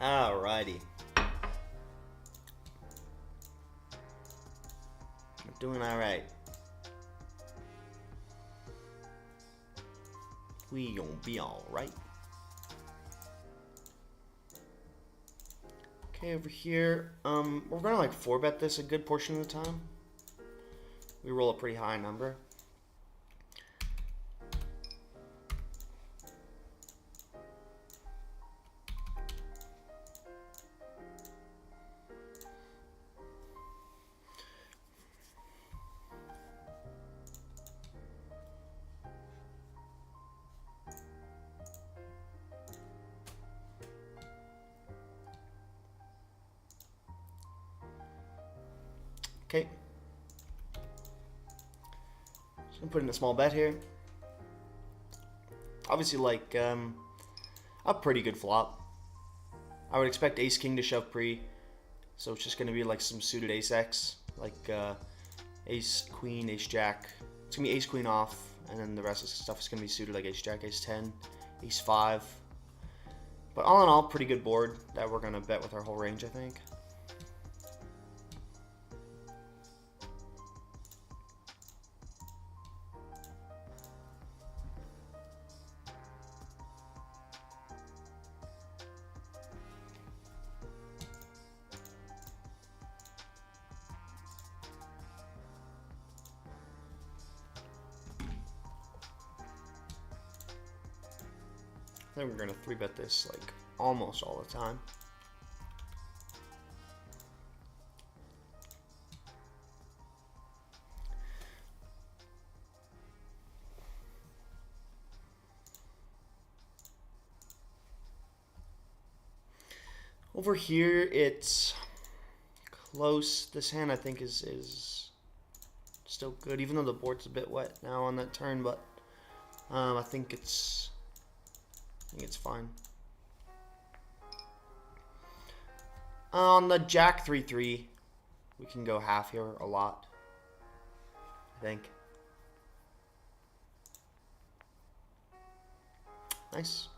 Alrighty. We're doing alright. We gonna be alright. Okay, over here, we're gonna like 4-bet this a good portion of the time. We roll a pretty high number. Okay. So I'm putting a small bet here. Obviously, like a pretty good flop. I would expect Ace King to shove pre, so it's just gonna be like some suited Ace X, like Ace Queen, Ace Jack. It's gonna be Ace Queen off, and then the rest of the stuff is gonna be suited like Ace Jack, Ace 10, Ace 5. But all in all, pretty good board that we're gonna bet with our whole range, I think. I think we're gonna 3-bet this like almost all the time. Over here, it's close. This hand I think is still good, even though the board's a bit wet now on that turn. But I think it's fine. On the Jack 3-3, we can go half here a lot, I think. Nice.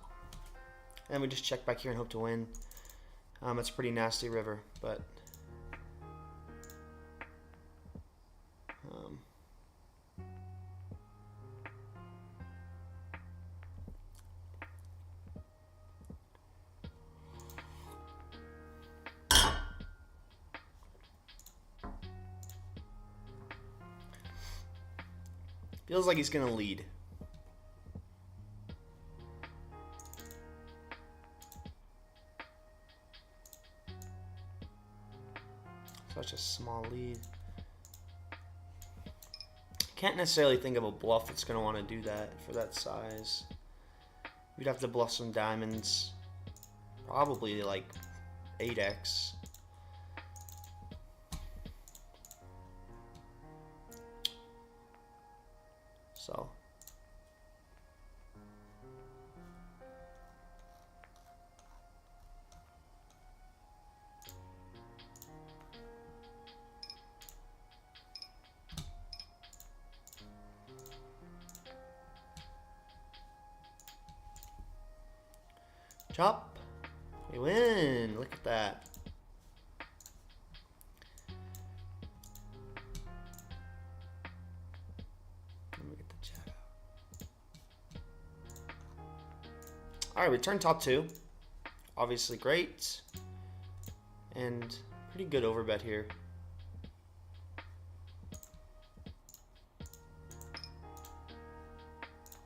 And we just check back here and hope to win. It's a pretty nasty river, but feels like he's gonna lead. Such a small lead. Can't necessarily think of a bluff that's going to want to do that for that size. We'd have to bluff some diamonds. Probably like 8x. So. Chop. We win. Look at that. Let me get the chat out. All right, we turn top 2. Obviously great. And pretty good overbet here.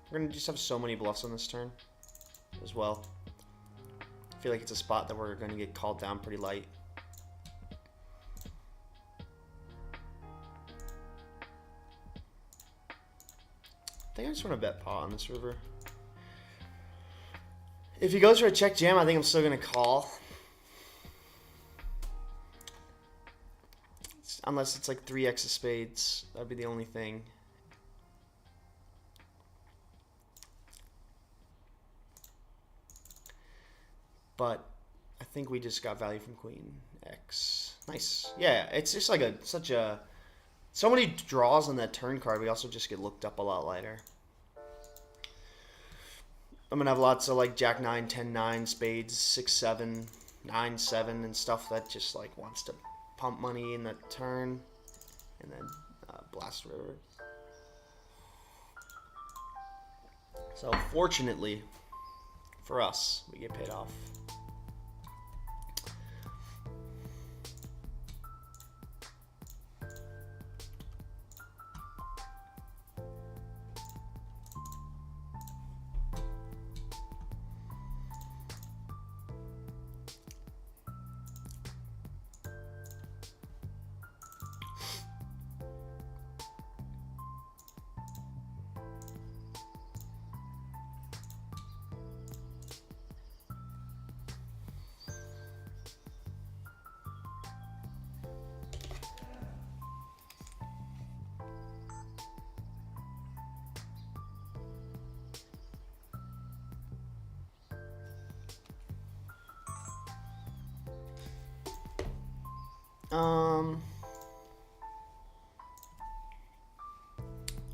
We're going to just have so many bluffs on this turn as well. I feel like it's a spot that we're going to get called down pretty light. I think I just want to bet pot on this river. If he goes for a check jam, I think I'm still going to call. Unless it's like 3x of spades. That'd be the only thing. But I think we just got value from Queen X. Nice. Yeah, it's just like so many draws on that turn card. We also just get looked up a lot lighter. I'm gonna have lots of like Jack 9, 10, 9, spades, 6, 7, 9-7 and stuff that just like wants to pump money in the turn, and then blast river. So fortunately for us, we get paid off.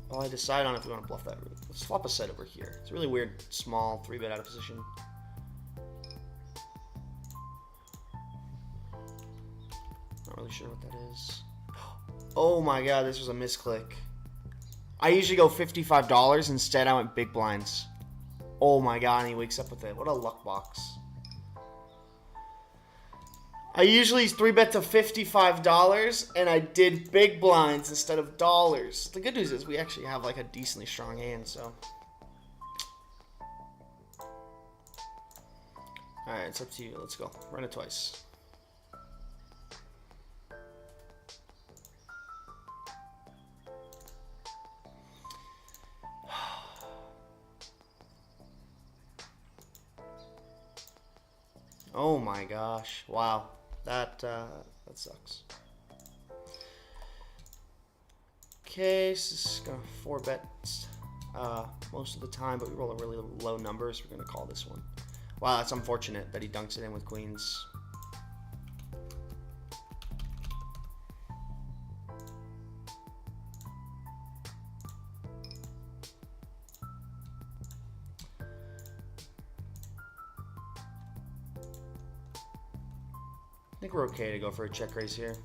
Well, I decide on if we want to bluff that route. Let's flop a set over here. It's a really weird, small 3-bet out of position. Not really sure what that is. Oh my god, this was a misclick. I usually go $55. Instead, I went big blinds. Oh my god, and he wakes up with it. What a luck box. I usually 3-bet to $55, and I did big blinds instead of dollars. The good news is we actually have like a decently strong hand, so. Alright, it's up to you. Let's go. Run it twice. Oh my gosh. Wow. That sucks. Okay, so this is gonna 4-bet most of the time, but we roll a really low number, so we're gonna call this one. Wow, that's unfortunate that he dunks it in with queens. I think we're okay to go for a check raise here.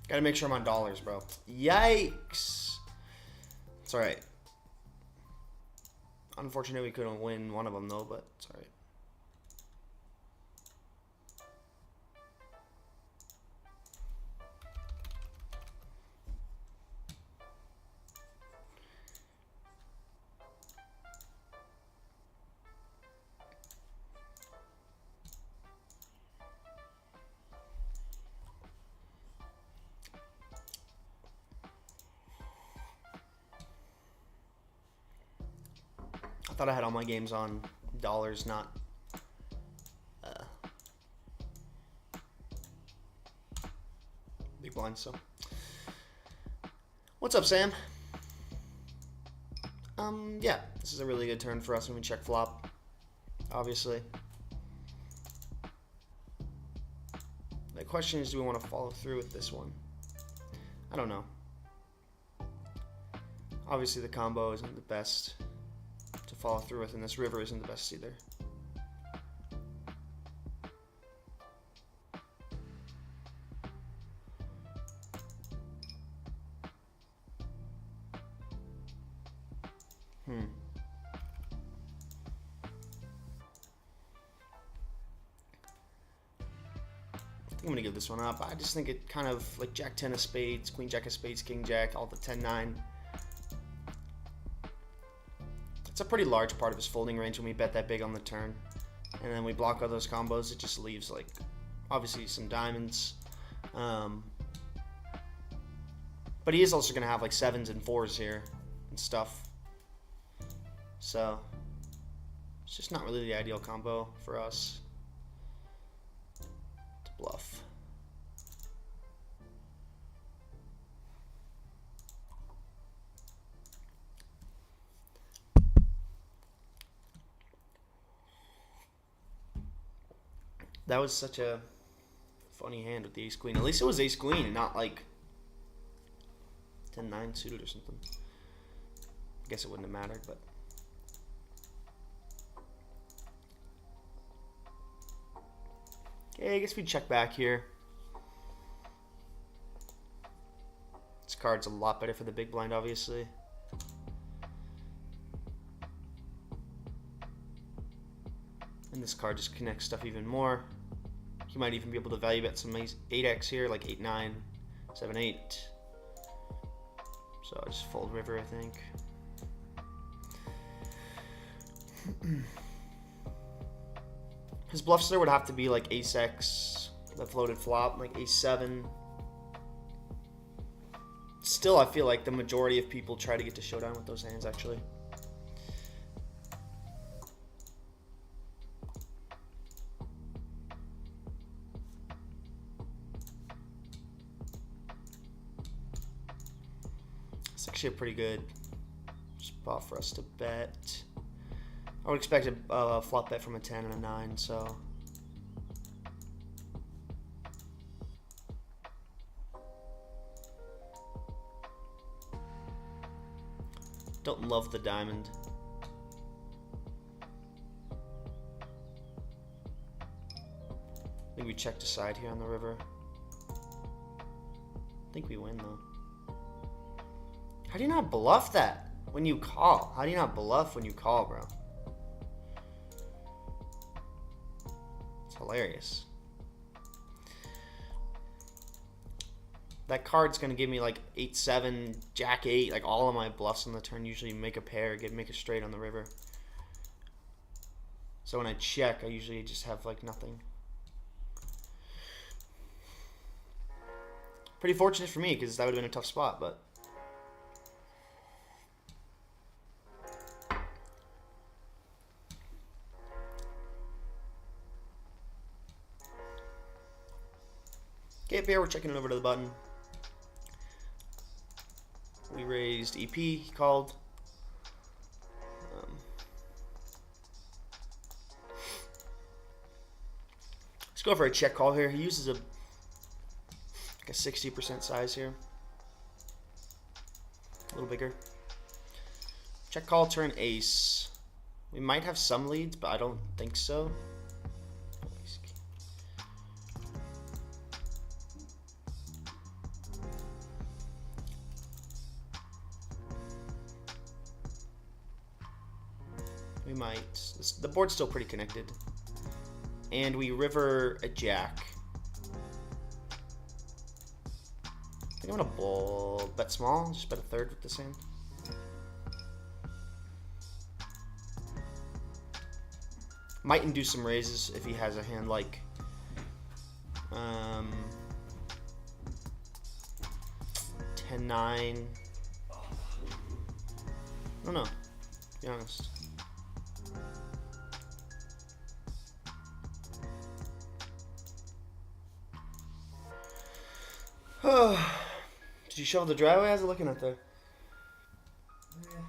Gotta make sure I'm on dollars, bro. Yikes. It's alright. Unfortunately, we couldn't win one of them, though, but it's alright. I thought I had all my games on dollars, not big blinds. So, what's up, Sam? Yeah, this is a really good turn for us when we check flop. Obviously, the question is, do we want to follow through with this one? I don't know. Obviously, the combo isn't the best to follow through with, and this river isn't the best either. I'm gonna give this one up. I just think it kind of like Jack 10 of spades, Queen Jack of spades, King Jack, all the 10-9. It's a pretty large part of his folding range when we bet that big on the turn, and then we block all those combos. It just leaves like obviously some diamonds, but he is also gonna have like 7s and 4s here and stuff. So it's just not really the ideal combo for us to bluff. That was such a funny hand with the ace queen. At least it was ace queen and not like 10-9 suited or something. I guess it wouldn't have mattered, but Okay, I guess we check back here. This card's a lot better for the big blind, obviously. And this card just connects stuff even more. He might even be able to value bet some 8x here, like 8-9, 7-8. So I just fold river, I think. His bluffs there would have to be like ace-x, the floated flop, like ace-7. Still, I feel like the majority of people try to get to showdown with those hands, actually. It's actually a pretty good spot for us to bet. I would expect a flop bet from a 10 and a 9, so... Don't love the diamond. I think we checked aside here on the river. I think we win, though. How do you not bluff that when you call? How do you not bluff when you call, bro? It's hilarious. That card's gonna give me like 8-7, Jack 8, like all of my bluffs on the turn usually make a pair, make a straight on the river. So when I check, I usually just have like nothing. Pretty fortunate for me because that would have been a tough spot, but. Okay, up here we're checking it over to the button. We raised EP, he called. Let's go for a check call here. He uses like a 60% size here. A little bigger. Check call, turn ace. We might have some leads, but I don't think so. We might. The board's still pretty connected. And we river a jack. I think I'm gonna bet small, just bet a third with this hand. Might induce some raises if he has a hand like 10-9. I don't know, to be honest. Did you shovel the driveway? How's it looking out there? Yeah.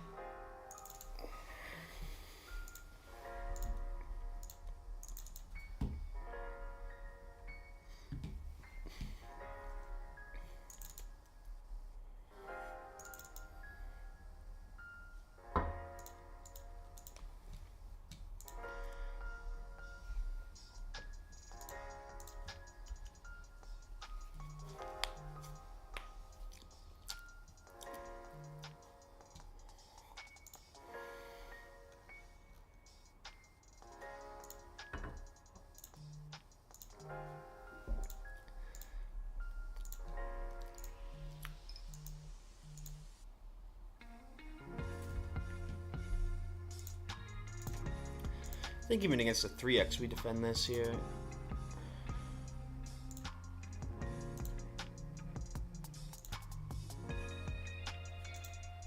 I think even against a 3x we defend this here.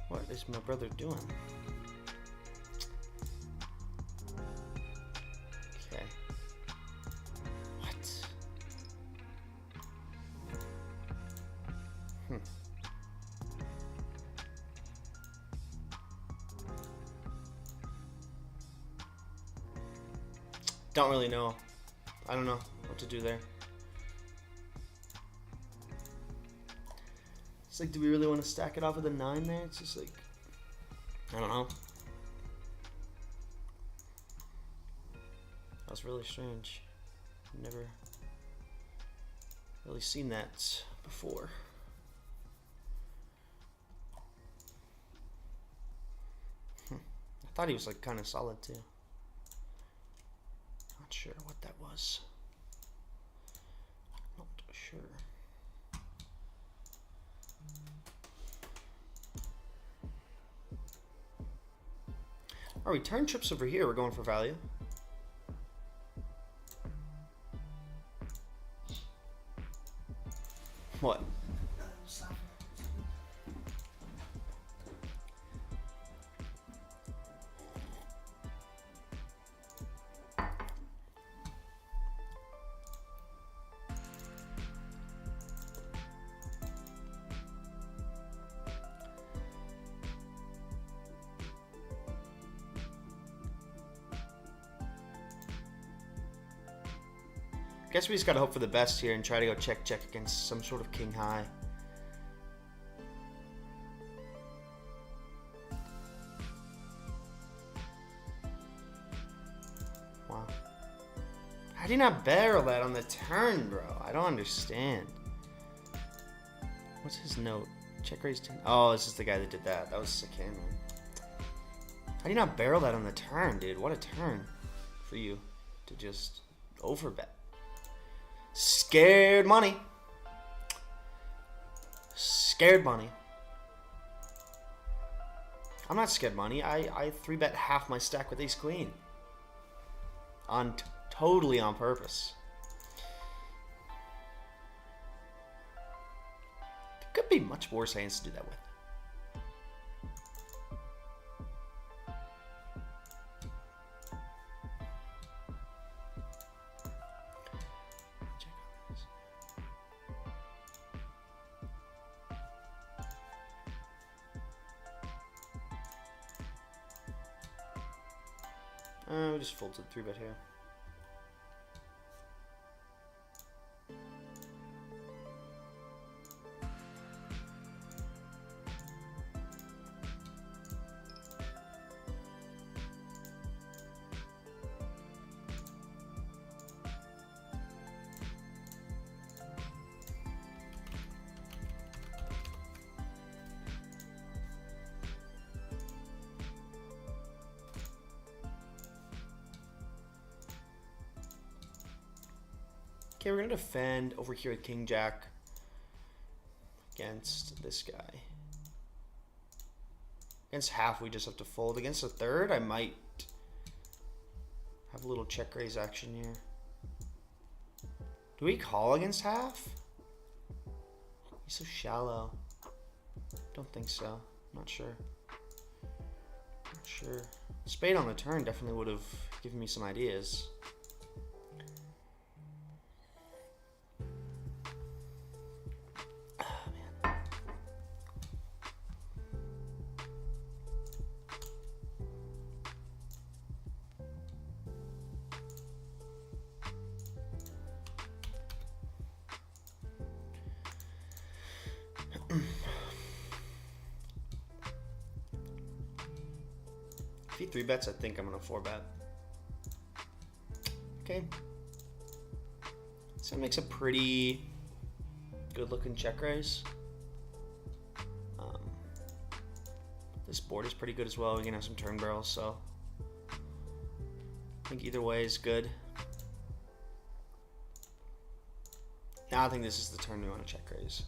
What is my brother doing? Okay. What? Don't really know. I don't know what to do there. It's like, do we really want to stack it off with a 9 there? It's just like, I don't know. That was really strange. Never Really seen that before. I thought he was like kind of solid too. Not sure what that was. Not sure. Our return trips over here, we're going for value. What? Guess we just gotta hope for the best here and try to go check against some sort of king high. Wow. How do you not barrel that on the turn, bro? I don't understand. What's his note? Check raise 10. Oh, this is the guy that did that. That was sick hand, man. How do you not barrel that on the turn, dude? What a turn for you to just overbet. Scared money. Scared money. I'm not scared money. I 3-bet half my stack with ace queen. Totally on purpose. There could be much worse hands to do that with. We just fold to the 3-bet here. Okay, we're gonna defend over here at King Jack against this guy. Against half, we just have to fold. Against a third, I might have a little check raise action here. Do we call against half? He's so shallow. Don't think so. Not sure. Not sure. Spade on the turn definitely would have given me some ideas. If he 3-bets, I think I'm gonna 4-bet. Okay. So it makes a pretty good looking check raise. This board is pretty good as well. We can have some turn barrels, so I think either way is good. Now I think this is the turn we want to check raise.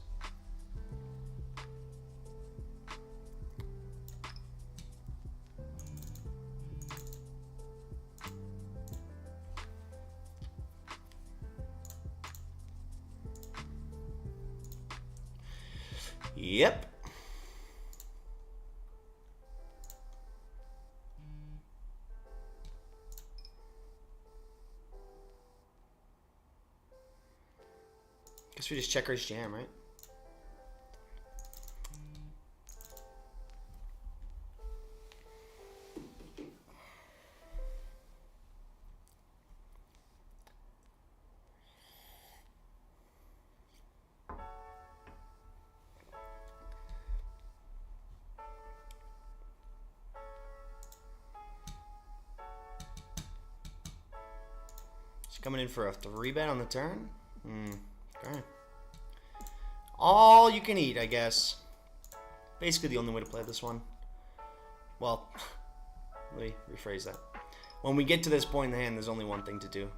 Yep. Guess we just check raise jam, right? Coming in for a 3-bet on the turn. Okay. All you can eat, I guess. Basically the only way to play this one. Well, let me rephrase that. When we get to this point in the hand, there's only one thing to do.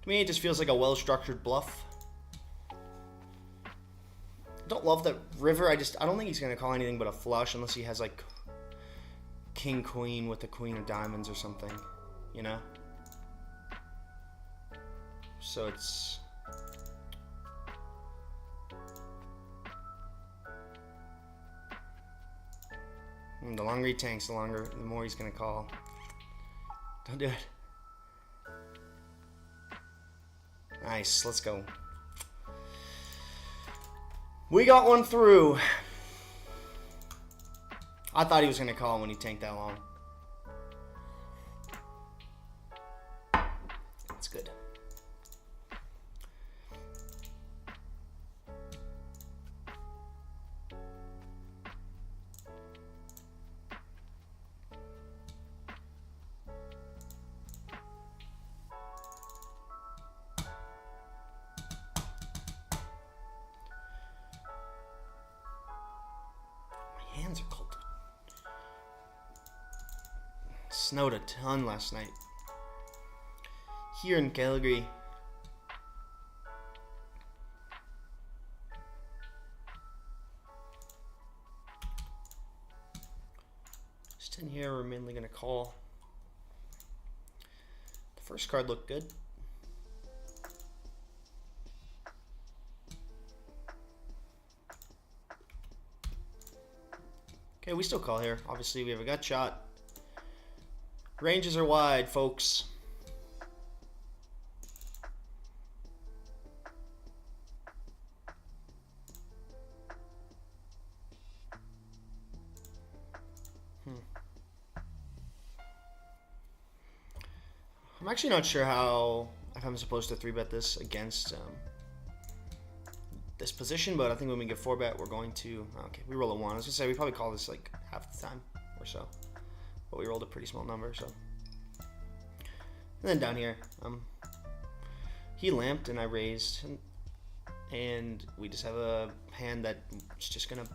To me, it just feels like a well-structured bluff. I don't love that river. I don't think he's going to call anything but a flush unless he has like king queen with the queen of diamonds or something, you know? So it's the longer he tanks, the more he's going to call. Don't do it. Nice, let's go. We got one through. I thought he was going to call when he tanked that long. That's good. My hands are cold. Snowed a ton last night. Here in Calgary. Just in here, we're mainly going to call. The first card looked good. Okay, we still call here. Obviously, we have a gut shot. Ranges are wide, folks. I'm actually not sure if I'm supposed to 3-bet this against this position, but I think when we get 4-bet, we're going to... Okay, we roll a 1. I was going to say, we probably call this like half the time or so. But we rolled a pretty small number, so... And then down here, he lamped and I raised. And we just have a hand that's just going to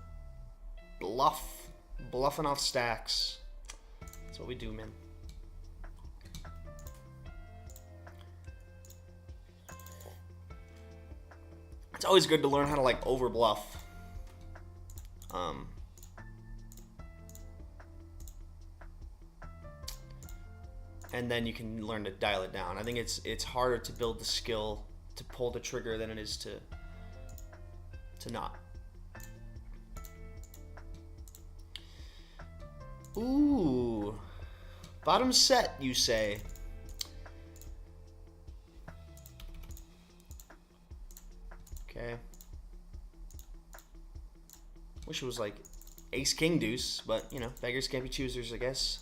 bluffing off stacks. That's what we do, man. It's always good to learn how to like over bluff. And then you can learn to dial it down. I think it's harder to build the skill to pull the trigger than it is to not. Ooh, bottom set, you say? Okay. Wish it was like ace king deuce, but you know, beggars can't be choosers, I guess.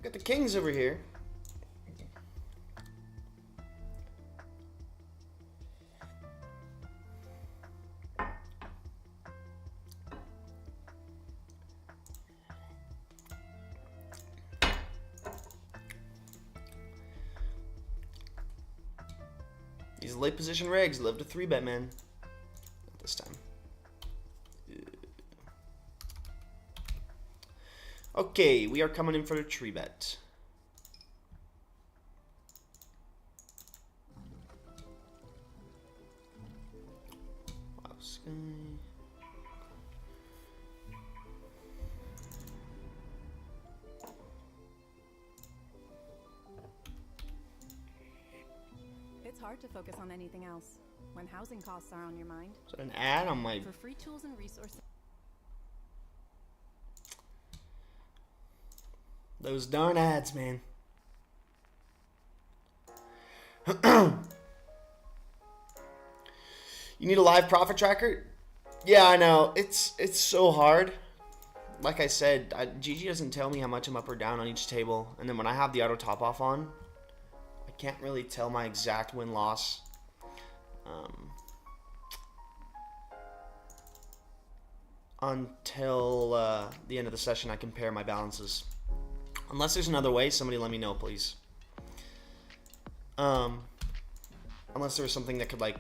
Got the kings over here. These late position regs love to 3-bet, man. Not this time. Okay, we are coming in for the 3-bet. Wow, Sky. It's hard to focus on anything else when housing costs are on your mind. Is that an ad on my... For free tools and resources. Those darn ads, man. You need a live profit tracker? Yeah, I know. It's so hard. Like I said, GG doesn't tell me how much I'm up or down on each table. And then when I have the auto top off on, I can't really tell my exact win-loss. Until the end of the session, I compare my balances. Unless there's another way, somebody let me know, please. Unless there was something that could, like,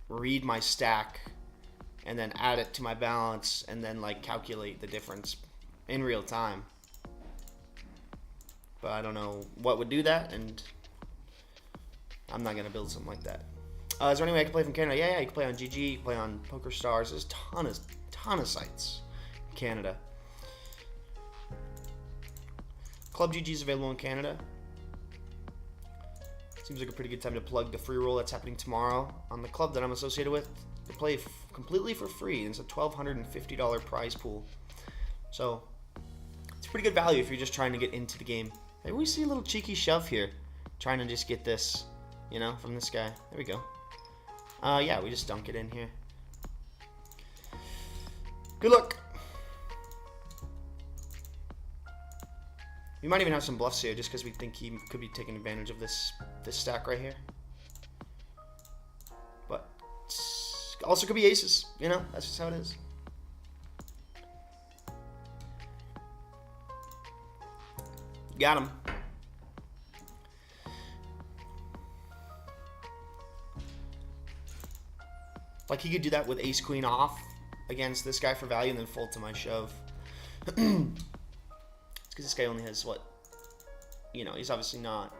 read my stack and then add it to my balance and then, like, calculate the difference in real time. But I don't know what would do that, and I'm not going to build something like that. Is there any way I can play from Canada? Yeah, you can play on GG, you can play on PokerStars. There's a ton of sites in Canada. Club GG is available in Canada. Seems like a pretty good time to plug the free roll that's happening tomorrow on the club that I'm associated with. They play completely for free, and it's a $1,250 prize pool. So it's pretty good value if you're just trying to get into the game. Hey, we see a little cheeky shove here, trying to just get this, you know, from this guy. There we go. Yeah, we just dunk it in here. Good luck. We might even have some bluffs here just because we think he could be taking advantage of this stack right here. But also could be aces, you know, that's just how it is. Got him. Like, he could do that with ace queen off against this guy for value and then fold to my shove. It's because this guy only has, what, you know, he's obviously not.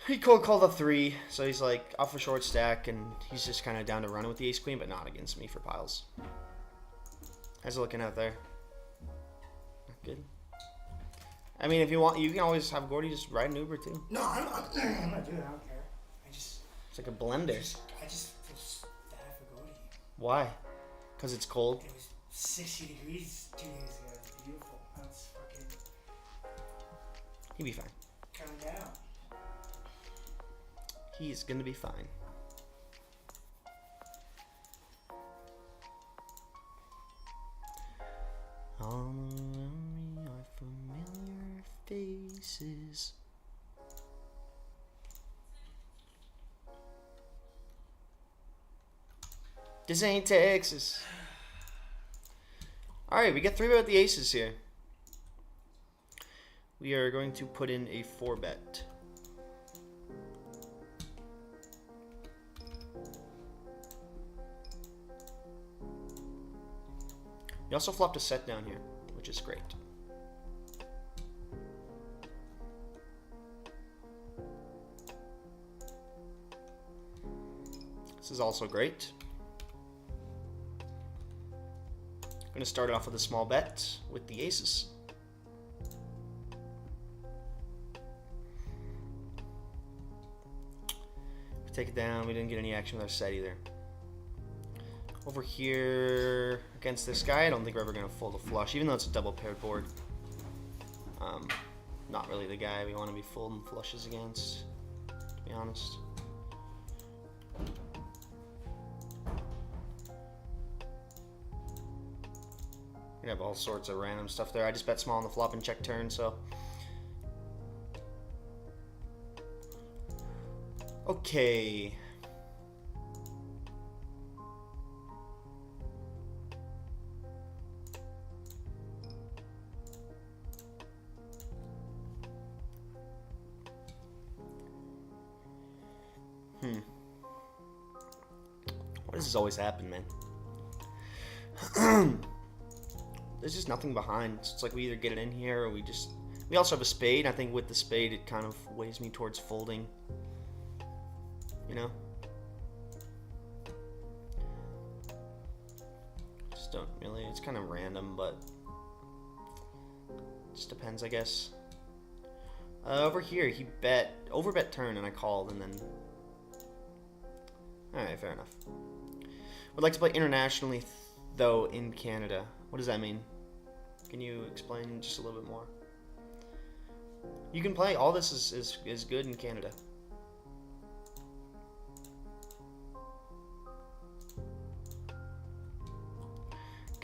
He called a 3, so he's like off a short stack, and he's just kind of down to run with the ace queen, but not against me for piles. How's it looking out there? Not good. I mean, if you want, you can always have Gordy just ride an Uber too. No, I'm not doing it. I don't care. It's like a blender. I just feel bad for Gordy. Why? Because it's cold. It was 60 degrees 2 days ago. It's beautiful. That's fucking. He'll be fine. Coming down. He's gonna be fine. All around me are familiar faces. This ain't Texas. Alright, we get 3-bet with the aces here. We are going to put in a 4-bet. You also flopped a set down here, which is great. This is also great. I'm going to start off with a small bet with the aces. We take it down. We didn't get any action with our set either. Over here against this guy, I don't think we're ever going to fold a flush, even though it's a double paired board. Not really the guy we want to be folding flushes against, to be honest. We have all sorts of random stuff there. I just bet small on the flop and check turn, so. Okay. Why does this always happen, man? There's just nothing behind. It's like we either get it in here or we also have a spade. I think with the spade it kind of weighs me towards folding. You know? Just don't really, it's kind of random, but just depends, I guess. Over here he overbet turn and I called and then. Alright, fair enough. Would like to play internationally though in Canada. What does that mean? Can you explain just a little bit more? You can play. All this is good in Canada.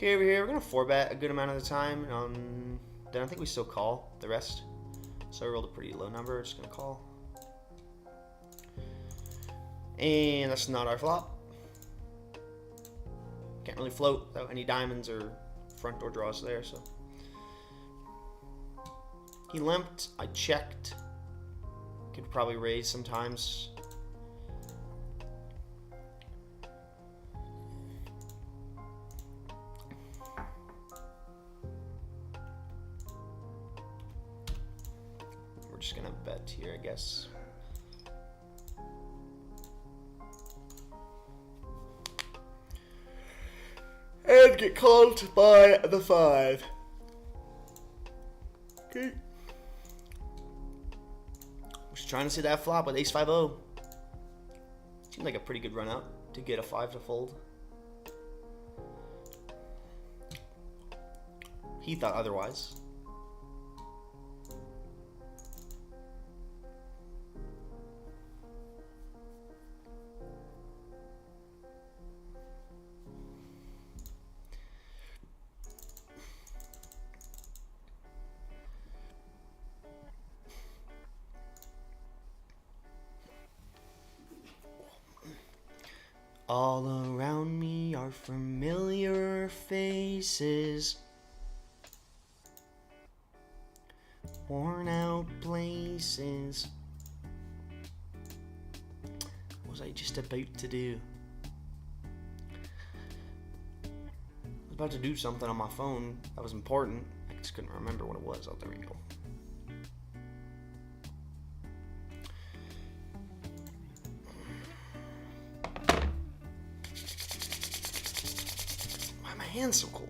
Okay, over here, we're gonna 4-bet a good amount of the time. Then I think we still call the rest. So I rolled a pretty low number, just gonna call. And that's not our flop. Can't really float without any diamonds or front door draws there, so. He limped, I checked. Could probably raise sometimes. We're just gonna bet here, I guess. And get called by the 5. Okay. Just trying to see that flop with ace 5-0. Seemed like a pretty good run out to get a 5 to fold. He thought otherwise. All around me are familiar faces, worn out places. What was I just about to do? I was about to do something on my phone that was important. I just couldn't remember what it was. Oh, there we go. Hand's so cold.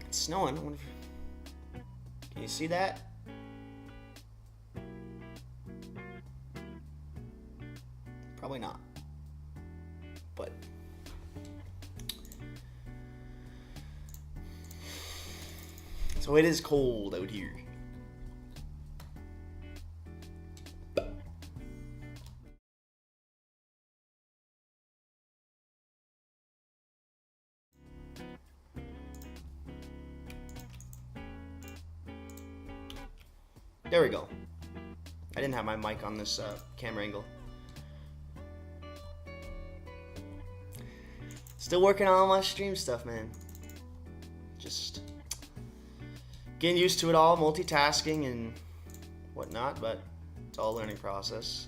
It's snowing. Can you see that? Probably not. But so it is cold out here. There we go. I didn't have my mic on this camera angle. Still working on all my stream stuff, man. Just getting used to it all, multitasking and whatnot, but it's all a learning process.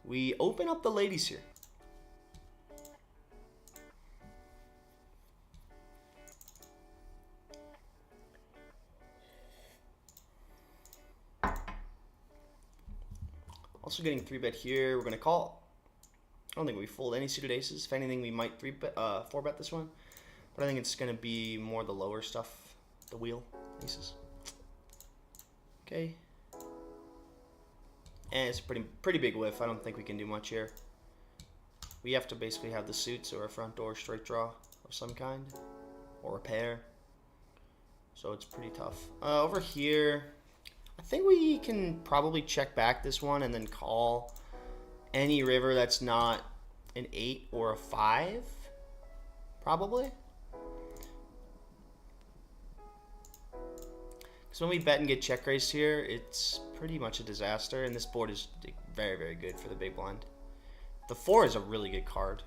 We open up the ladies here. Also getting 3-bet here. We're gonna call. I don't think we fold any suited aces. If anything, we might 4-bet this one, but I think it's gonna be more the lower stuff, the wheel aces. Okay. And it's a pretty big whiff. I don't think we can do much here. We have to basically have the suits or a front door straight draw of some kind, or a pair. So it's pretty tough. Over here, I think we can probably check back this one and then call any river that's not an 8 or a 5, probably. Because when we bet and get check raised here, it's pretty much a disaster, and this board is very, very good for the big blind. The 4 is a really good card.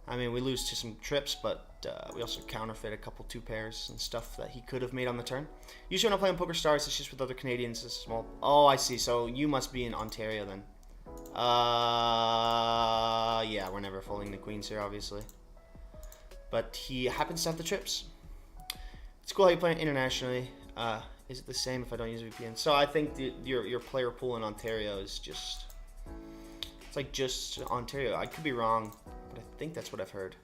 I mean, we lose to some trips, but we also counterfeit a couple 2 pairs and stuff that he could have made on the turn. Usually when I play on Poker Stars, it's just with other Canadians. It's small. Oh, I see. So you must be in Ontario then. Yeah, we're never folding the queens here, obviously. But he happens to have the trips. It's cool how you play internationally. Is it the same if I don't use a VPN? So I think your player pool in Ontario is just... It's like just Ontario. I could be wrong, but I think that's what I've heard.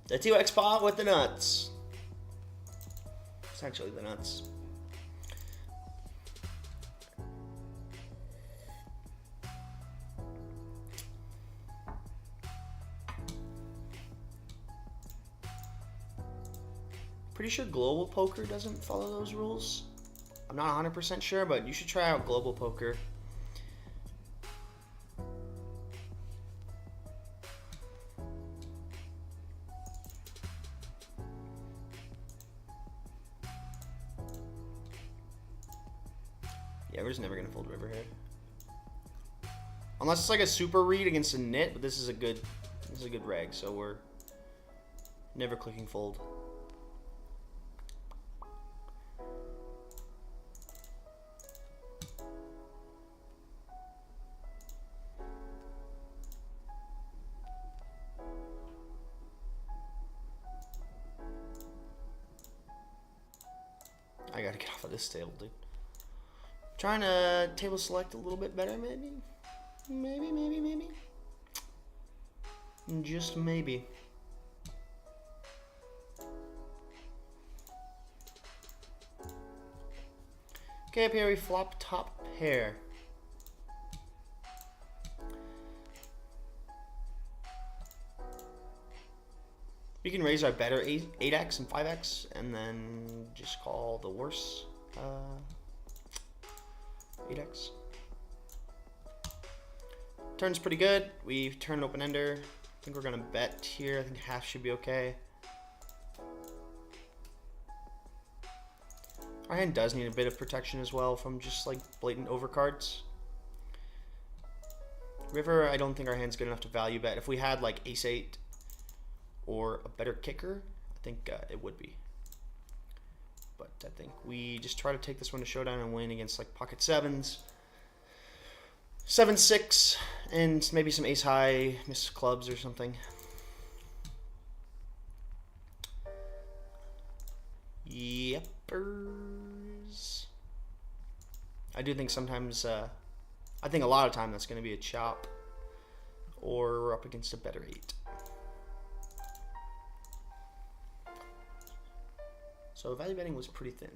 The 2x pot with the nuts. Essentially the nuts. Pretty sure global poker doesn't follow those rules. I'm not 100% sure, but you should try out global poker. Yeah, we're just never gonna fold river here. Unless it's like a super read against a nit, but this is a good reg, so we're never clicking fold. I gotta get off of this table, dude. Trying to table select a little bit better, maybe? Maybe. Just maybe. Okay, up here we flop top pair. We can raise our better 8x and 5x and then just call the worse 8x. Turn's pretty good. We turn open ender. I think we're gonna bet here. I think half should be okay. Our hand does need a bit of protection as well from just like blatant overcards. River, I don't think our hand's good enough to value bet. If we had like ace 8 or a better kicker, I think it would be. But I think we just try to take this one to showdown and win against like pocket 7s. 7-6 and maybe some ace high miss clubs or something. Yepers. I do think sometimes I think a lot of time that's going to be a chop or we're up against a better 8. So value betting was pretty thin.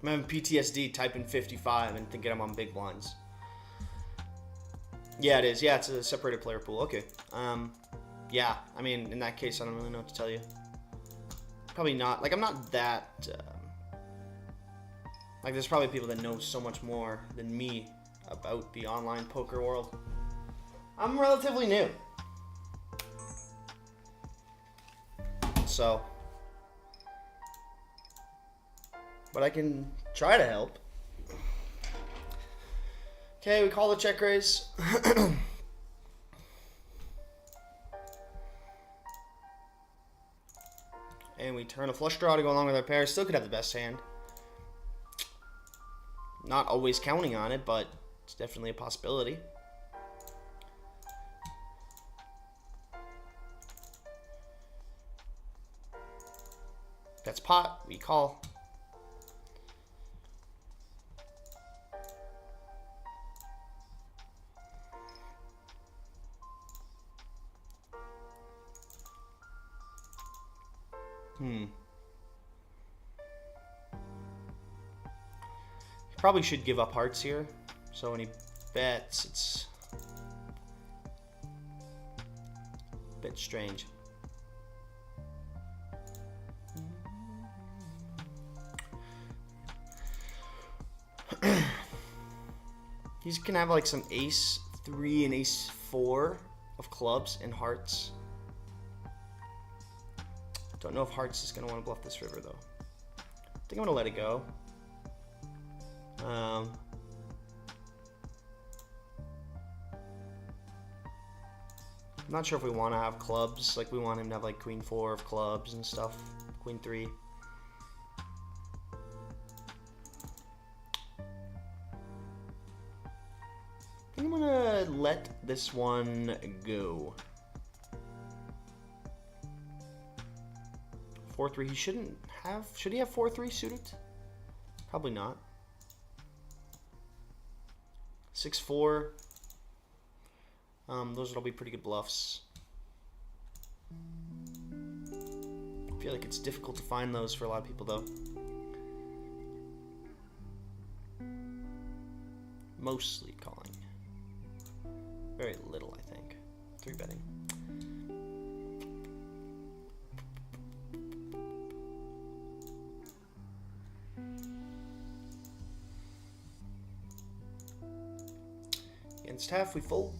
I'm having PTSD typing 55 and thinking I'm on big blinds. Yeah, it is. Yeah, it's a separated player pool. Okay. Yeah, I mean, in that case, I don't really know what to tell you. Probably not. Like, I'm not that... like, there's probably people that know so much more than me about the online poker world. I'm relatively new. So... but I can try to help. Okay, we call the check raise. And we turn a flush draw to go along with our pair. Still could have the best hand. Not always counting on it, but it's definitely a possibility. That's pot. We call. Probably should give up hearts here. So when he bets, it's a bit strange. He's gonna have like some ace 3 and ace 4 of clubs and hearts. Don't know if Hearts is going to want to bluff this river, though. I think I'm going to let it go. I'm not sure if we want to have clubs. Like, we want him to have, like, Queen 4 of clubs and stuff. Queen 3. I think I'm going to let this one go. 4-3. He shouldn't have... Should he have 4-3 suited? Probably not. 6-4. Those would all be pretty good bluffs. I feel like it's difficult to find those for a lot of people, though. Mostly calling. Very little, I think. 3-betting. Against half, we fold.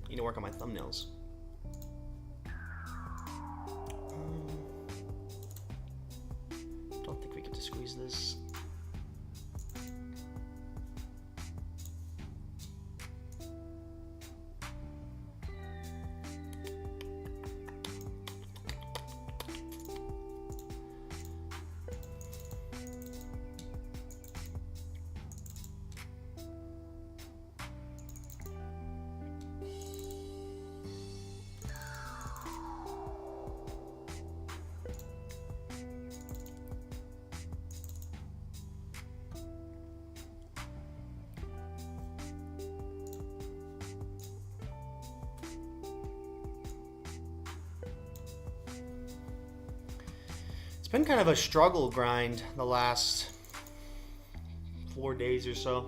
Need to work on my thumbnails. Don't think we get to squeeze this. Been kind of a struggle grind the last 4 days or so.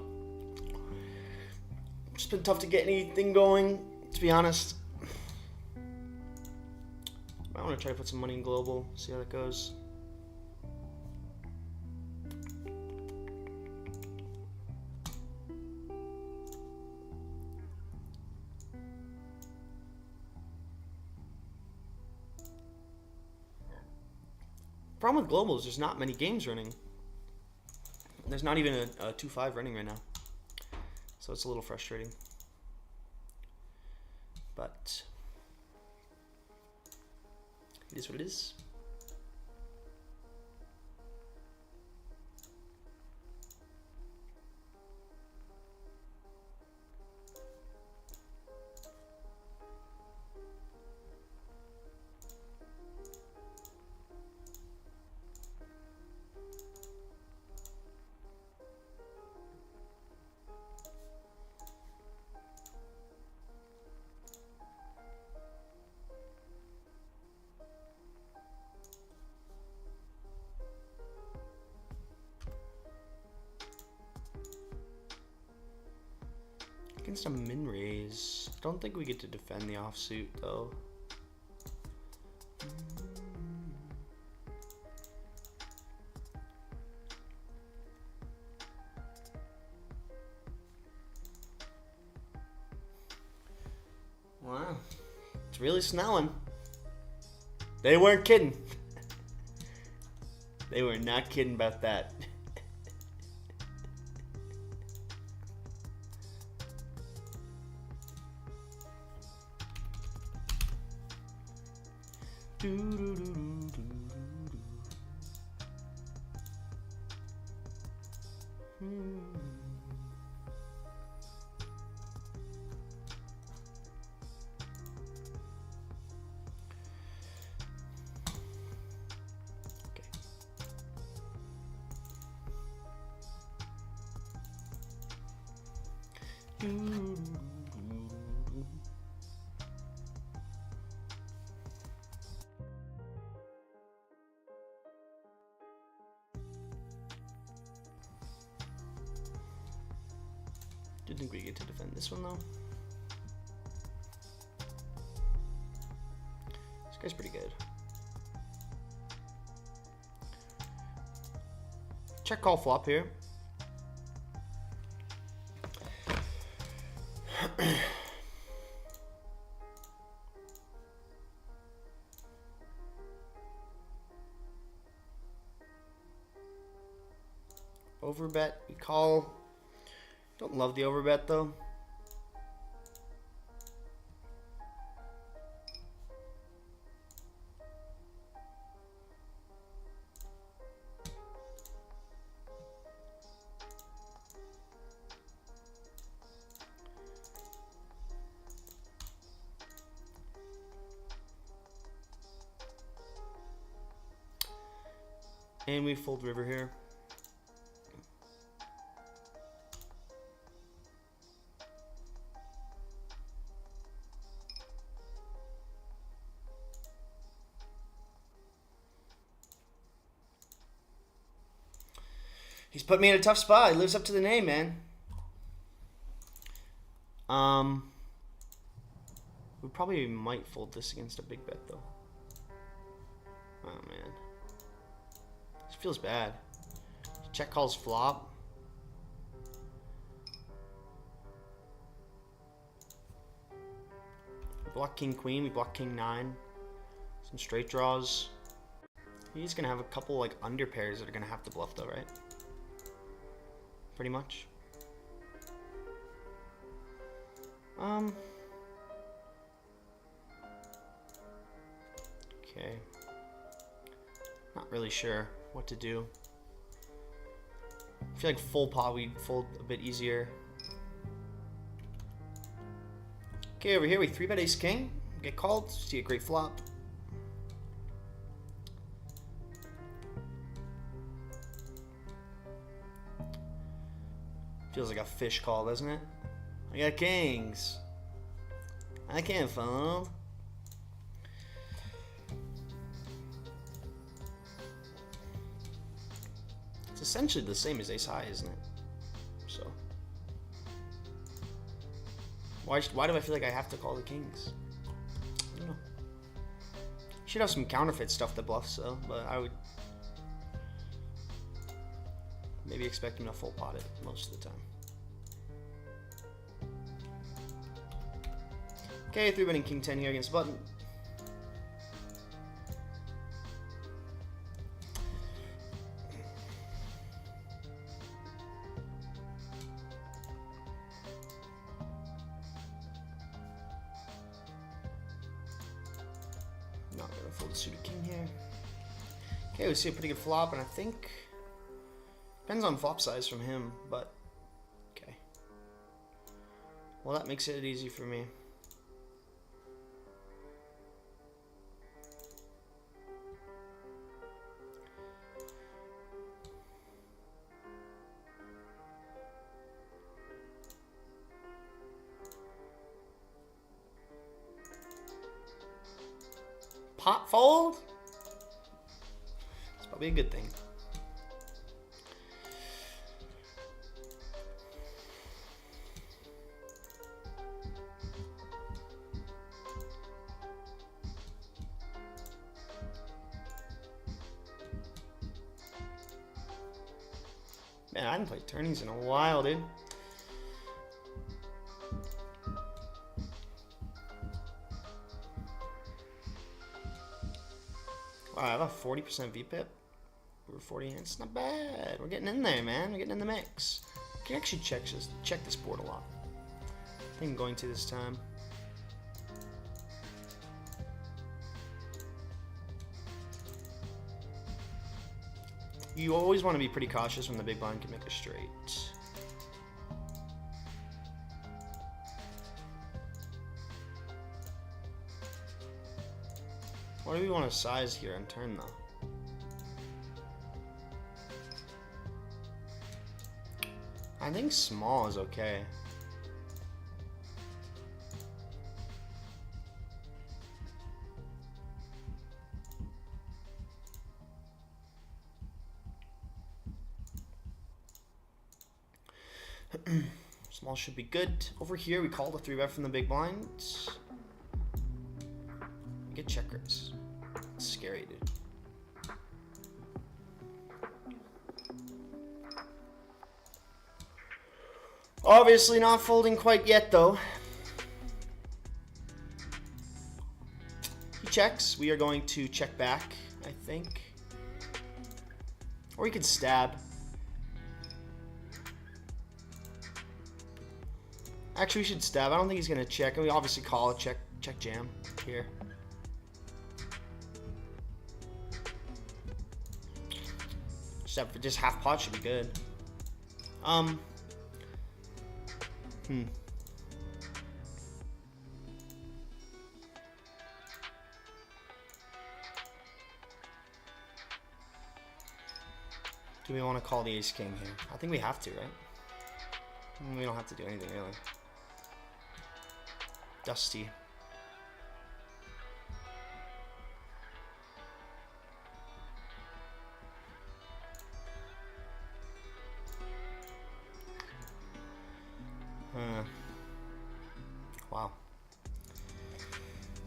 It's been tough to get anything going, to be honest. I want to try to put some money in global, see how that goes. Problem with global is there's not many games running. There's not even a 2-5 running right now. So it's a little frustrating. But it is what it is. Against a min raise. Don't think we get to defend the offsuit though. Wow. It's really snowing. They weren't kidding. They were not kidding about that. Do think we get to defend this one though. This guy's pretty good. Check call flop here. Overbet, we call. Don't love the overbet though. And we fold river here. He's put me in a tough spot. He lives up to the name, man. We probably might fold this against a big bet, though. Oh, man. This feels bad. Check calls flop. We block king queen. We block king nine. Some straight draws. He's going to have a couple, like, under pairs that are going to have to bluff, though, right? Pretty much. Okay. Not really sure what to do. I feel like full pot we'd fold a bit easier. Okay, over here we 3-bet ace king. Get called. See a great flop. Feels like a fish call, doesn't it? I got kings. I can't fold. It's essentially the same as ace high, isn't it? So why do I feel like I have to call the kings? I don't know. Should have some counterfeit stuff that bluffs, though, but I would maybe expect him to full pot it most of the time. Okay, 3-betting king 10 here against button. Not gonna fold the suited king here. Okay, we see a pretty good flop, and I think depends on flop size from him, but okay. Well, that makes it easy for me. Pot fold? It's probably a good thing. Man, I haven't played tourneys in a while, dude. Wow, I have a 40% VPIP. We're 40 hands. It's not bad. We're getting in there, man. We're getting in the mix. I can actually check this board a lot. I think I'm going to this time. You always want to be pretty cautious when the big blind can make a straight. What do we want to size here on turn, though? I think small is okay. Small should be good. Over here, we call the 3-bet from the big blind. We get checkers. It's scary, dude. Obviously not folding quite yet, though. He checks. We are going to check back, I think. Or he could stab. Actually, we should stab. I don't think he's going to check. And we obviously call a check jam here. Just half pot should be good. Do we want to call the ace king here? I think we have to, right? We don't have to do anything really. Dusty. Wow.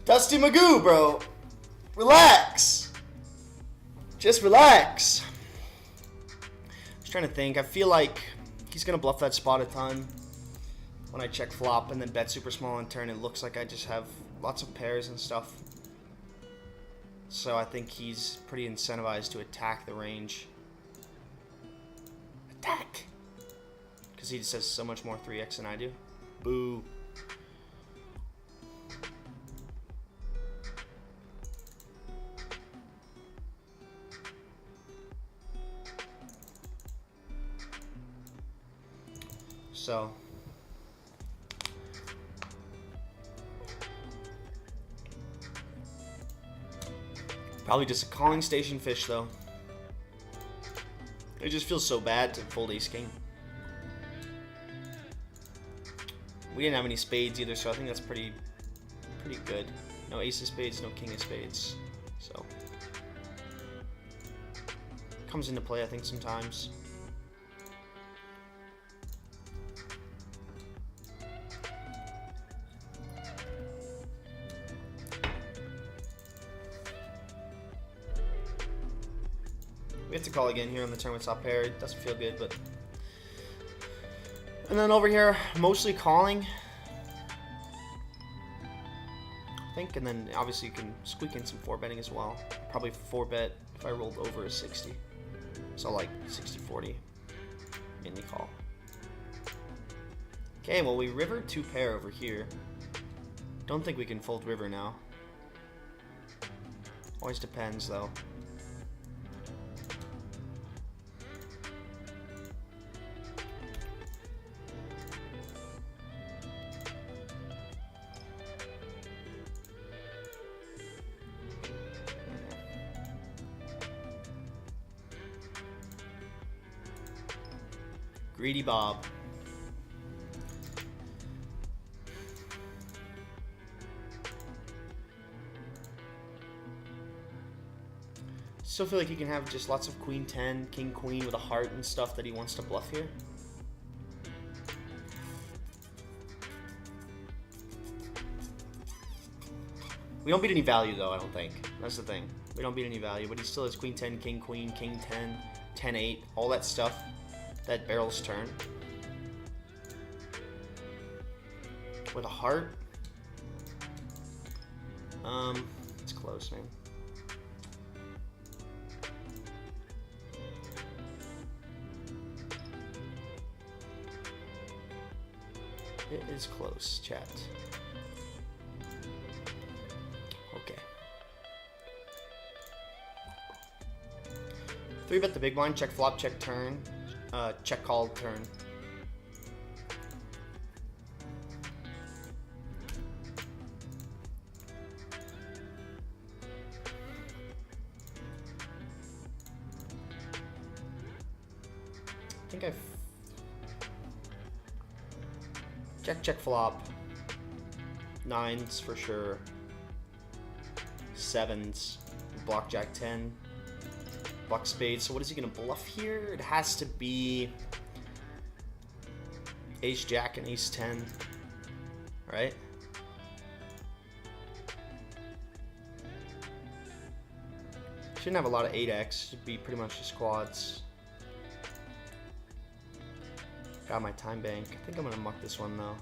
Dusty Magoo, bro. Relax. Just relax. I was trying to think. I feel like he's going to bluff that spot a ton when I check flop and then bet super small on turn. It looks like I just have lots of pairs and stuff. So I think he's pretty incentivized to attack the range. Attack! Because he just has so much more 3x than I do. Boo. So probably just a calling station fish though. It just feels so bad to fold ace king. We didn't have any spades either, so I think that's pretty good. No ace of spades, no king of spades. So comes into play I think sometimes. We have to call again here on the turn with top pair. It doesn't feel good, but... And then over here, mostly calling. I think, and then obviously you can squeak in some 4-betting as well. Probably 4-bet if I rolled over a 60. So like 60-40. Mainly call. Okay, well we river 2 pair over here. Don't think we can fold river now. Always depends though. Greedy Bob. Still feel like he can have just lots of queen 10, king queen with a heart and stuff that he wants to bluff here. We don't beat any value though, I don't think. That's the thing. We don't beat any value, but he still has queen 10, king queen, king 10, 10 8, all that stuff. That barrel's turn. With a heart. It's close, man. It is close, chat. Okay. 3-bet the big blind, check flop, check turn. Check call turn. I think I've check flop. 9s for sure. 7s. Block jack 10. Buck spade. So what is he gonna bluff here? It has to be ace jack and ace 10, right? Shouldn't have a lot of 8x. Should be pretty much just quads. Got my time bank. I think I'm gonna muck this one though.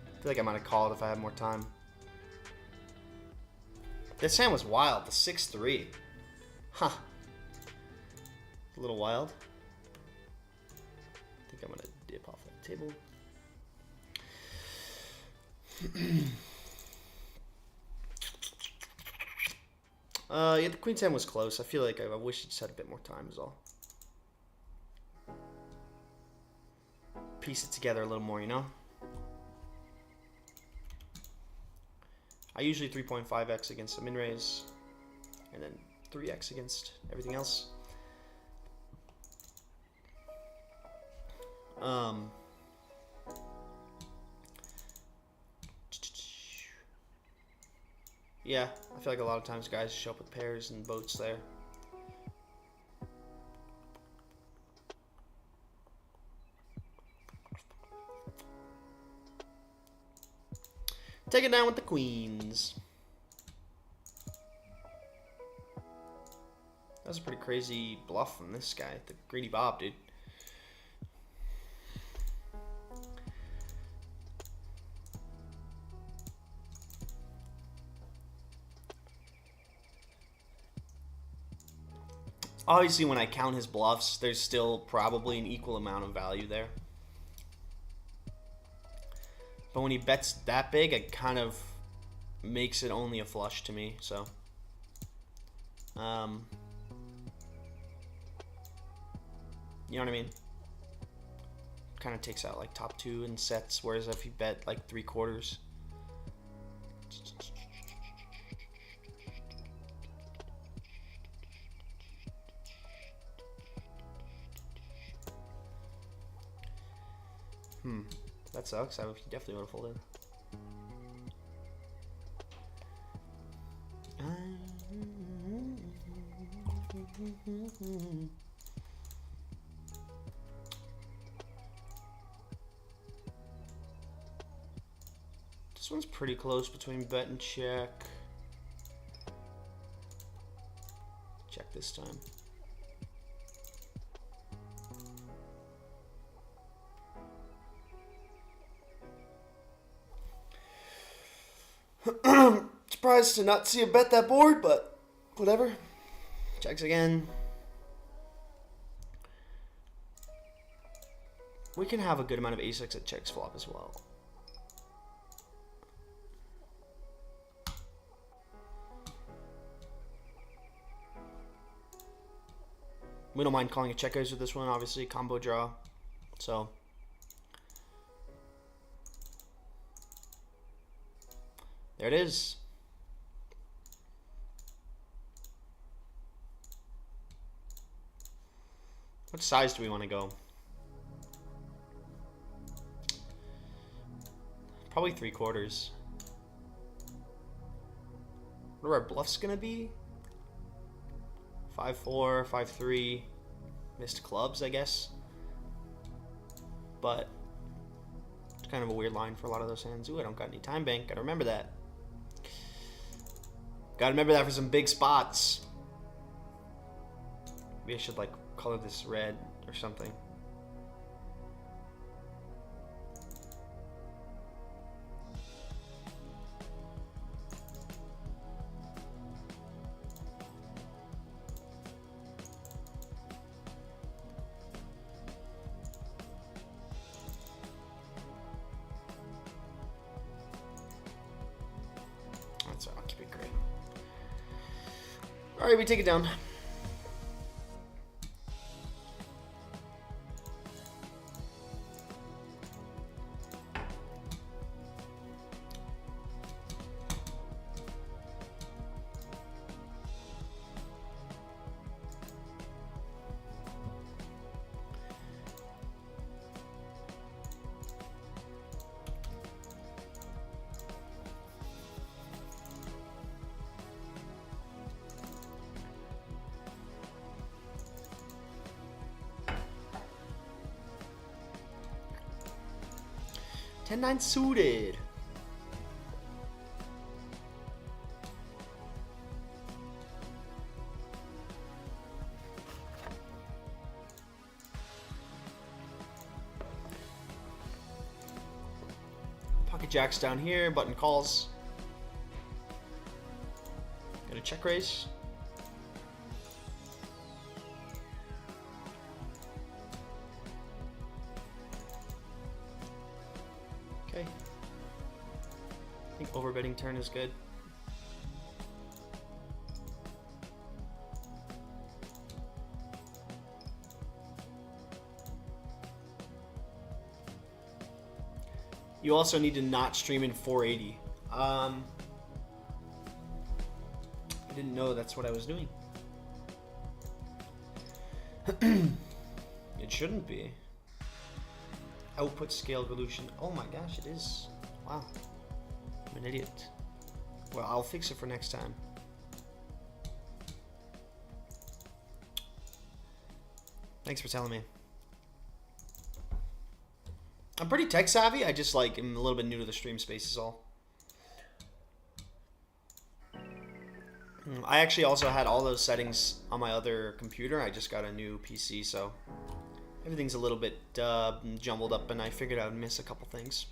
I feel like I might have called if I had more time. This hand was wild. The 6-3. Huh. A little wild. I think I'm gonna dip off that table. Yeah, the queen 10 was close. I feel like I wish it just had a bit more time is all. Piece it together a little more, you know? I usually 3.5x against a min raise, and then 3x against everything else. Yeah, I feel like a lot of times guys show up with pairs and boats there. Take it down with the queens. That was a pretty crazy bluff from this guy, the greedy Bob, dude. Obviously, when I count his bluffs, there's still probably an equal amount of value there. But when he bets that big, it kind of makes it only a flush to me, so. You know what I mean? Kind of takes out like top 2 in sets, whereas if you bet like 3/4. That sucks. I definitely would have folded. This one's pretty close between bet and check. Check this time. Surprised to not see a bet that board, but whatever. Checks again. We can have a good amount of ace-x at checks flop as well. We don't mind calling a check raise with this one, obviously, combo draw. So there it is. What size do we want to go? Probably 3/4. What are our bluffs gonna be? 5-4, 5-3, missed clubs, I guess. But it's kind of a weird line for a lot of those hands. Ooh, I don't got any time bank. Gotta remember that. Gotta remember that for some big spots. Maybe I should like color this red or something. That's I'll keep it gray. All right, we take it down. Ten nine suited. Pocket jacks down here, button calls. Got a check raise. Okay. I think overbetting turn is good. You also need to not stream in 480. I didn't know that's what I was doing. It shouldn't be. Output scale evolution. Oh my gosh, it is. Wow. I'm an idiot. Well, I'll fix it for next time. Thanks for telling me. I'm pretty tech savvy. I just like am a little bit new to the stream space is all. I actually also had all those settings on my other computer. I just got a new PC, so everything's a little bit jumbled up, and I figured I would miss a couple things.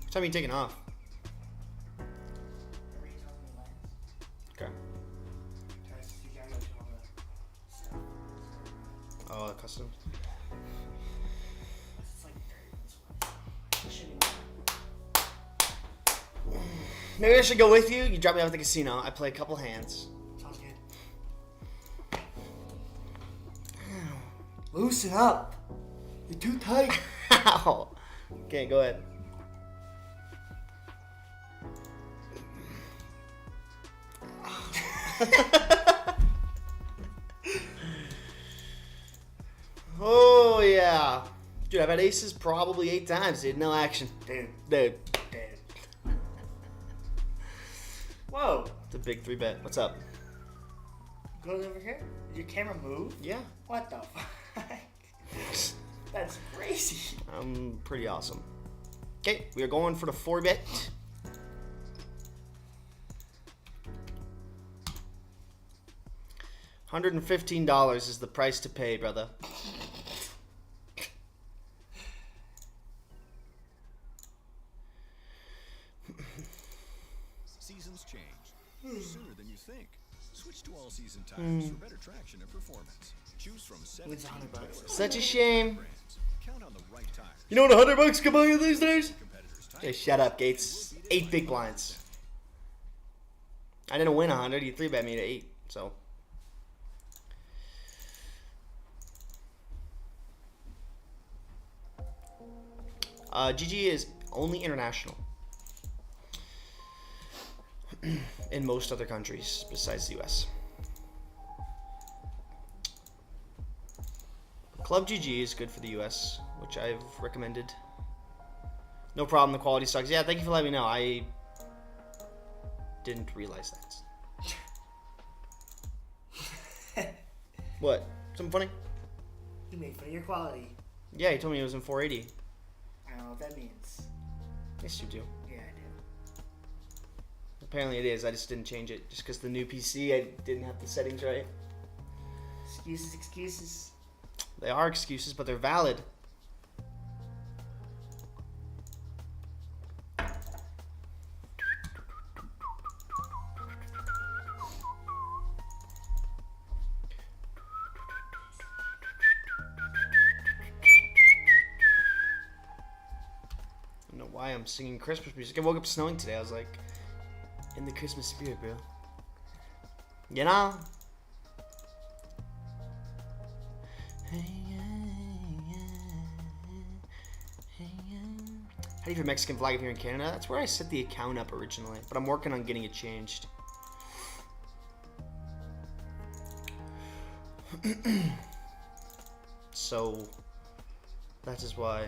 What time are you taking off? Okay. Oh, the customs. Maybe I should go with you. You drop me off at the casino. I play a couple hands. Sounds good. Loosen up. You're too tight. Ow. Okay, go ahead. Oh yeah, dude, I've had aces probably 8 times, dude. No action, dude. Whoa. It's a big 3-bet. What's up? Goes over here? Did your camera move? Yeah, What the fuck? That's crazy. I'm pretty awesome. Okay, we are going for the 4-bet. $115 is the price to pay, brother. Seasons change sooner than you think. Switch to all-season tires for better traction and performance. Choose from 17 $100. Such a shame. brands. Count on the right tires. You know what $100 can buy you these days? Competitors' tires. Hey, shut up, Gates. 8 big blinds. I didn't win 100. You 3-bet me to 8, so. GG is only international in most other countries besides the US. Club GG is good for the US, which I've recommended. No problem, the quality sucks. Yeah, thank you for letting me know. I didn't realize that. What? Something funny? You made fun of your quality. Yeah, he told me it was in 480. I don't know what that means. Yes, you do. Yeah, I do. Apparently it is. I just didn't change it. Just because the new PC, I didn't have the settings right. Excuses, excuses. They are excuses, but they're valid. I don't know why I'm singing Christmas music. I woke up snowing today. I was like, in the Christmas spirit, bro. You know? How do you for Mexican flag if you're in Canada? That's where I set the account up originally, but I'm working on getting it changed. So that is why.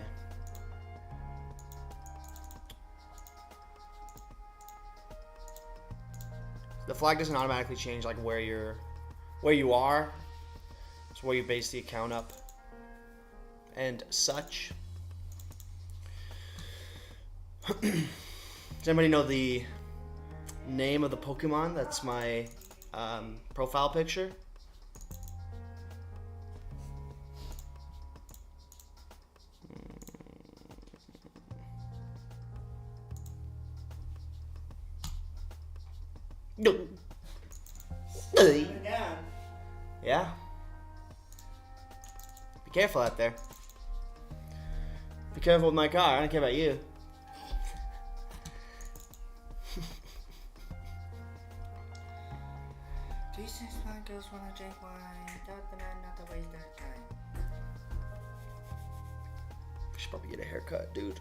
The flag doesn't automatically change like where you are. It's where you base the account up and such. Does anybody know the name of the Pokemon that's my profile picture? No. Put it down. Yeah. Be careful out there. Be careful with my car. I don't care about you. These six black girls wanna drink wine. Taught the man not to waste their time. I should probably get a haircut, dude.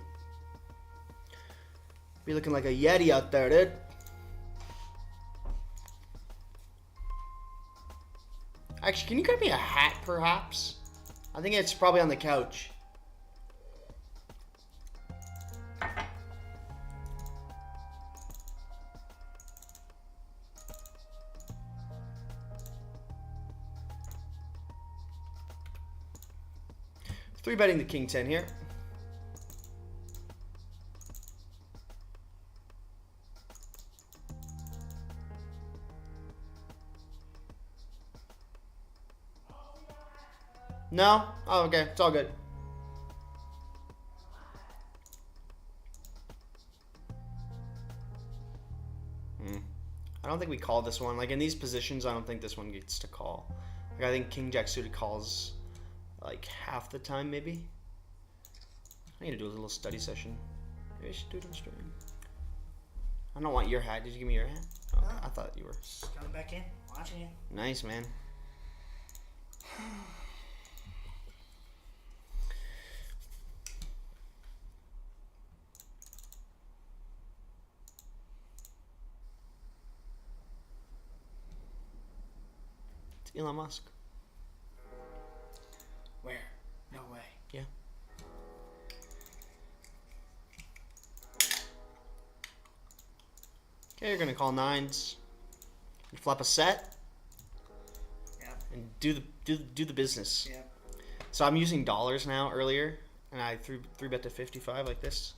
Be looking like a Yeti out there, dude. Actually, can you get me a hat, perhaps? I think it's probably on the couch. Three betting the king 10 here. No? Oh, okay. It's all good. I don't think we call this one. Like, in these positions, I don't think this one gets to call. Like, I think King Jack suited calls, like, half the time, maybe. I need to do a little study session. Maybe I should do it on stream. I don't want your hat. Did you give me your hat? Oh, No. I thought you were. Just coming back in, watching you. Nice, man. It's Elon Musk. Where? No way. Yeah. Okay, you're gonna call nines. And flop a set. Yep. And do the business. Yep. So I'm using dollars now earlier, and I three bet to 55 like this.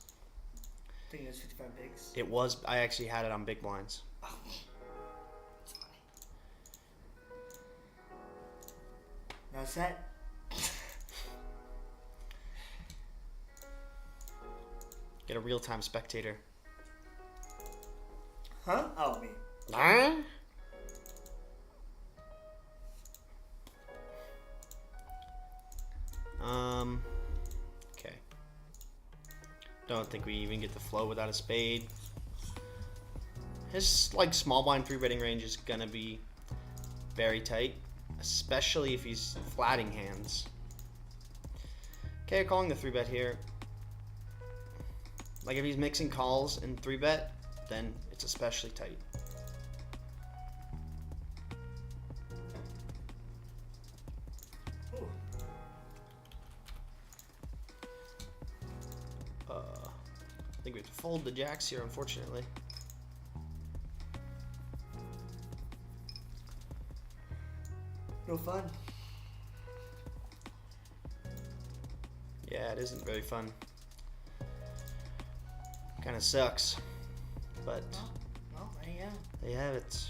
I think it was 55 bigs. It was, I actually had it on big blinds. Oh. It's funny. No set. Get a real-time spectator. Huh? Oh, me. Huh? Okay. Don't think we even get the flow without a spade. His like small blind three betting range is gonna be very tight, especially if he's flatting hands. Okay, calling the three bet here. Like if he's mixing calls and three bet, then it's especially tight. Ooh. I think we have to fold the jacks here, unfortunately. No fun. Yeah, it isn't very fun. Kind of sucks, but Well, there you go. they have it.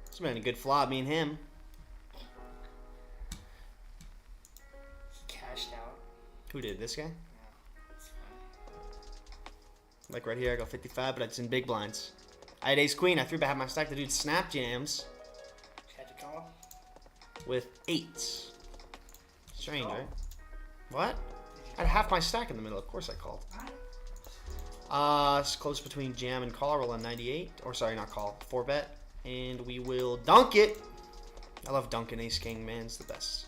It's been a good flop, me and him. He cashed out. Who did, this guy? Yeah, it's fine. Like right here, I go 55, but it's in big blinds. I had ace queen. I threw back my stack. The dude snap jams Had to call. with 8s. Strange, call? right? What? I had half my stack in the middle. Of course I called. It's close between jam and call. Roll on 98. Or sorry, not call. 4-bet. And we will dunk it. I love dunking ace king, man. It's the best.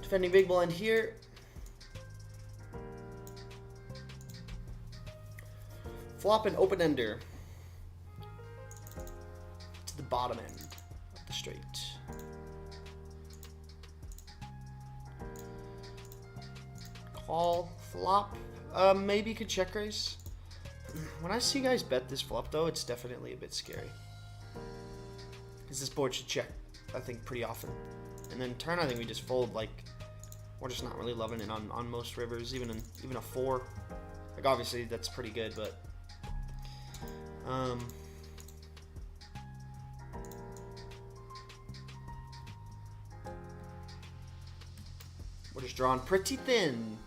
Defending big blind here. Flop an open ender to the bottom end of the straight. Call flop. Maybe could check raise. When I see guys bet this flop though, it's definitely a bit scary. Because this board should check, I think, pretty often. And then turn, I think we just fold. Like, we're just not really loving it on most rivers, even a 4. Like, obviously that's pretty good, but we're just drawing pretty thin.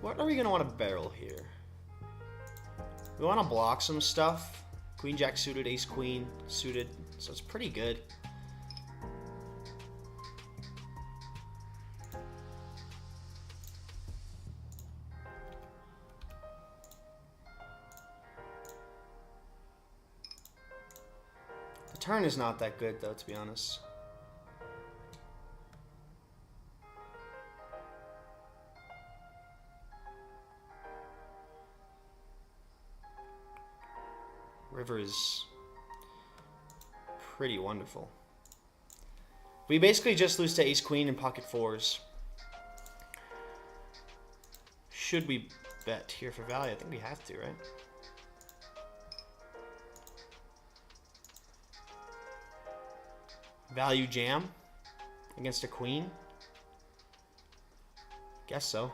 What are we gonna want to barrel here? We want to block some stuff. Queen jack suited, ace queen suited, so it's pretty good. The turn is not that good though, to be honest. River is pretty wonderful. We basically just lose to ace queen and pocket 4s. Should we bet here for value? I think we have to, right? Value jam against a queen? Guess so.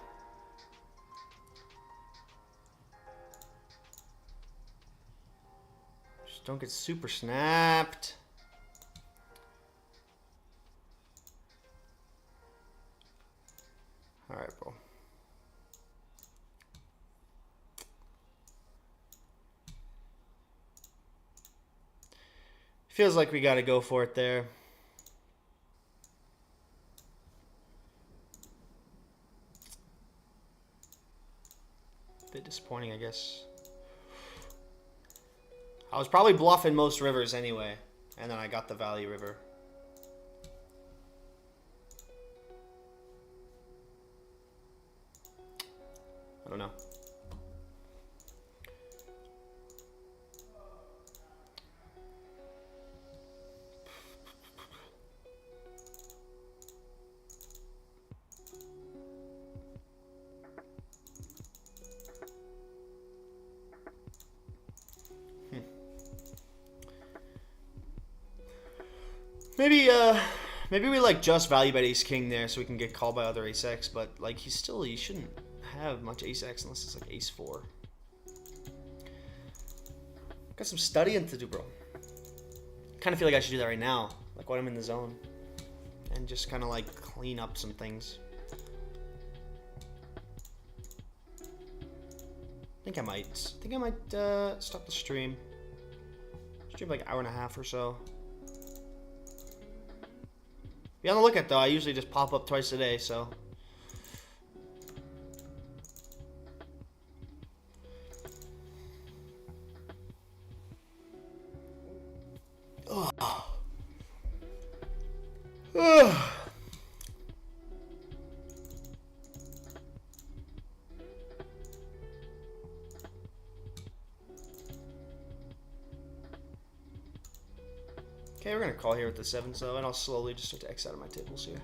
Just don't get super snapped. All right, bro. Feels like we got to go for it there. Bit disappointing, I guess. I was probably bluffing most rivers anyway, and then I got the value river. I don't know. Maybe we like just value bet ace king there so we can get called by other ace x, but like he shouldn't have much ace x unless it's like ace 4. Got some studying to do, bro. Kind of feel like I should do that right now, like when I'm in the zone, and just kind of like clean up some things. I think I might stop the stream. Stream like an hour and a half or so. Be on the lookout though. I usually just pop up twice a day, so. Okay, we're gonna call here with the 7s though, and I'll slowly just start to X out of my tables here.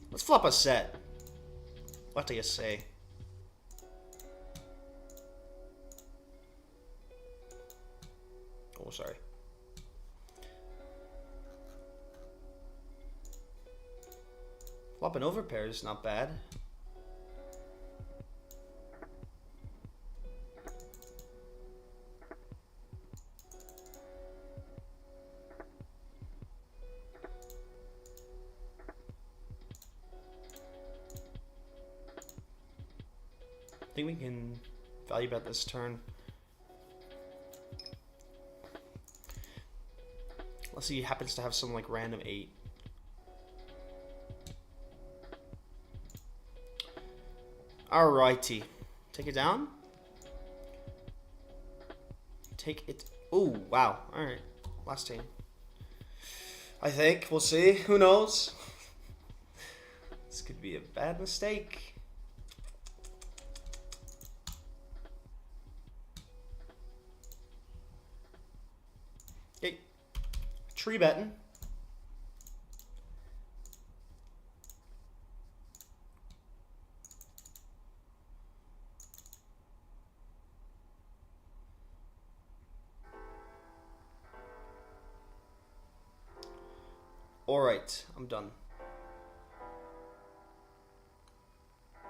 Let's flop a set. What do you say? Oh, sorry. Flop an overpair is not bad. I think we can value bet this turn. Let's see, he happens to have some like random 8. Alrighty. Take it down. Take it. Oh, wow. Alright. Last team. I think. We'll see. Who knows? This could be a bad mistake. Okay. Tree betting. All right, I'm done.